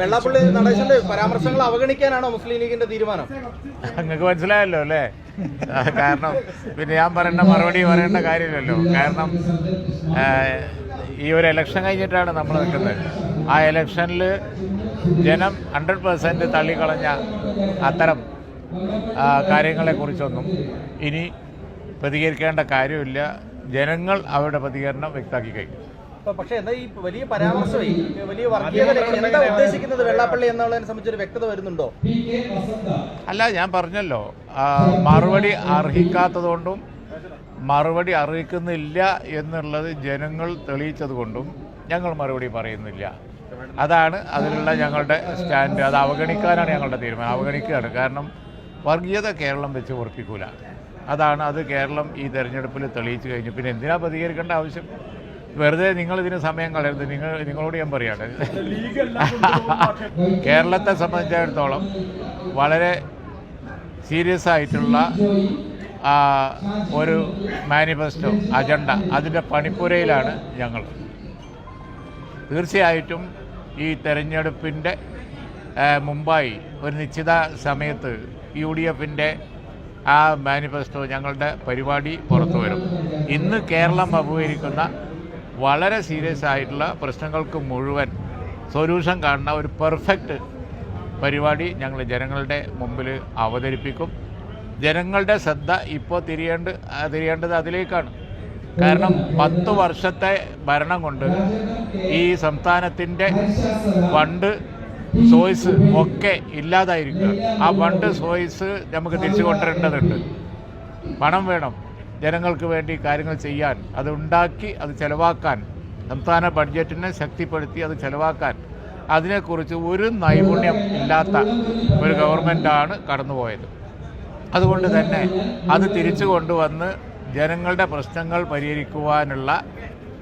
വെള്ളാപ്പള്ളി നടേശന്റെ പരാമർശങ്ങൾ അവഗണിക്കാനാണോ മുസ്ലിം ലീഗിന്റെ തീരുമാനം? നിങ്ങൾക്ക് മനസ്സിലായല്ലോ അല്ലേ? കാരണം പിന്നെ ഞാൻ മറുപടി പറയേണ്ട കാര്യമില്ലല്ലോ. കാരണം ഈ ഒരു ഇലക്ഷൻ കഴിഞ്ഞിട്ടാണ് നമ്മൾ നിൽക്കുന്നത്. ആ ഇലക്ഷനിൽ ജനം 100% തള്ളിക്കളഞ്ഞ അത്തരം കാര്യങ്ങളെക്കുറിച്ചൊന്നും ഇനി പ്രതികരിക്കേണ്ട കാര്യമില്ല. ജനങ്ങൾ അവരുടെ പ്രതികരണം വ്യക്തമാക്കി കഴിഞ്ഞു. പക്ഷേ എന്താ ഈ വലിയ പരാമർശമേ, വലിയ വർഗീയത എന്താ ഉദ്ദേശിക്കുന്നത് വെള്ളാപ്പള്ളി എന്നുള്ളതിനെ സംബന്ധിച്ചൊരു വ്യക്തത വരുന്നുണ്ടോ? അല്ല, ഞാൻ പറഞ്ഞല്ലോ, മറുപടി അർഹിക്കാത്തതുകൊണ്ടും മറുപടി അർഹിക്കുന്നില്ല എന്നുള്ളത് ജനങ്ങൾ തെളിയിച്ചതുകൊണ്ടും ഞങ്ങൾ മറുപടി പറയുന്നില്ല. അതാണ് അതിലുള്ള ഞങ്ങളുടെ സ്റ്റാൻഡ്. അത് അവഗണിക്കാനാണ് ഞങ്ങളുടെ തീരുമാനം. അവഗണിക്കുകയാണ്. കാരണം വർഗീയത കേരളം വെച്ച് ഉറപ്പിക്കൂല. അത് കേരളം ഈ തെരഞ്ഞെടുപ്പിൽ തെളിയിച്ചു കഴിഞ്ഞു. പിന്നെ എന്തിനാ പ്രതികരിക്കേണ്ട ആവശ്യം? വെറുതെ നിങ്ങളിതിന് സമയം കളയരുത്. നിങ്ങളോട് ഞാൻ പറയാണ്, കേരളത്തെ സംബന്ധിച്ചിടത്തോളം വളരെ സീരിയസ് ആയിട്ടുള്ള ഒരു മാനിഫെസ്റ്റോ അജണ്ട, അതിൻ്റെ പണിപ്പുരയിലാണ് ഞങ്ങൾ. തീർച്ചയായിട്ടും ഈ തെരഞ്ഞെടുപ്പിൻ്റെ മുമ്പായി ഒരു നിശ്ചിത സമയത്ത് UDFൻ്റെ ആ മാനിഫെസ്റ്റോ, ഞങ്ങളുടെ പരിപാടി പുറത്തു വരും. ഇന്ന് കേരളം അഭിമുഖീകരിക്കുന്ന വളരെ സീരിയസ് ആയിട്ടുള്ള പ്രശ്നങ്ങൾക്ക് മുഴുവൻ സൊല്യൂഷൻ കാണുന്ന ഒരു പെർഫെക്റ്റ് പരിപാടി ഞങ്ങൾ ജനങ്ങളുടെ മുമ്പിൽ അവതരിപ്പിക്കും. ജനങ്ങളുടെ ശ്രദ്ധ ഇപ്പോൾ തിരിയേണ്ടത് അതിലേക്കാണ്. കാരണം 10 വർഷത്തെ ഭരണം കൊണ്ട് ഈ സംസ്ഥാനത്തിൻ്റെ ഫണ്ട് സോഴ്സ് ഒക്കെ ഇല്ലാതായിരിക്കുക. ആ ഫണ്ട് സോഴ്സ് നമുക്ക് തിരിച്ചു കൊണ്ടുവരേണ്ടതുണ്ട്. പണം വേണം ജനങ്ങൾക്ക് വേണ്ടി കാര്യങ്ങൾ ചെയ്യാൻ, അത് ഉണ്ടാക്കി അത് ചെലവാക്കാൻ, സംസ്ഥാന ബഡ്ജറ്റിനെ ശക്തിപ്പെടുത്തി അത് ചെലവാക്കാൻ അതിനെക്കുറിച്ച് ഒരു നൈപുണ്യം ഇല്ലാത്ത ഒരു ഗവൺമെൻറ്റാണ് കടന്നുപോയത്. അതുകൊണ്ട് തന്നെ അത് തിരിച്ചു കൊണ്ടുവന്ന് ജനങ്ങളുടെ പ്രശ്നങ്ങൾ പരിഹരിക്കുവാനുള്ള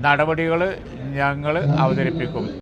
നടപടികൾ ഞങ്ങൾ അവതരിപ്പിക്കും.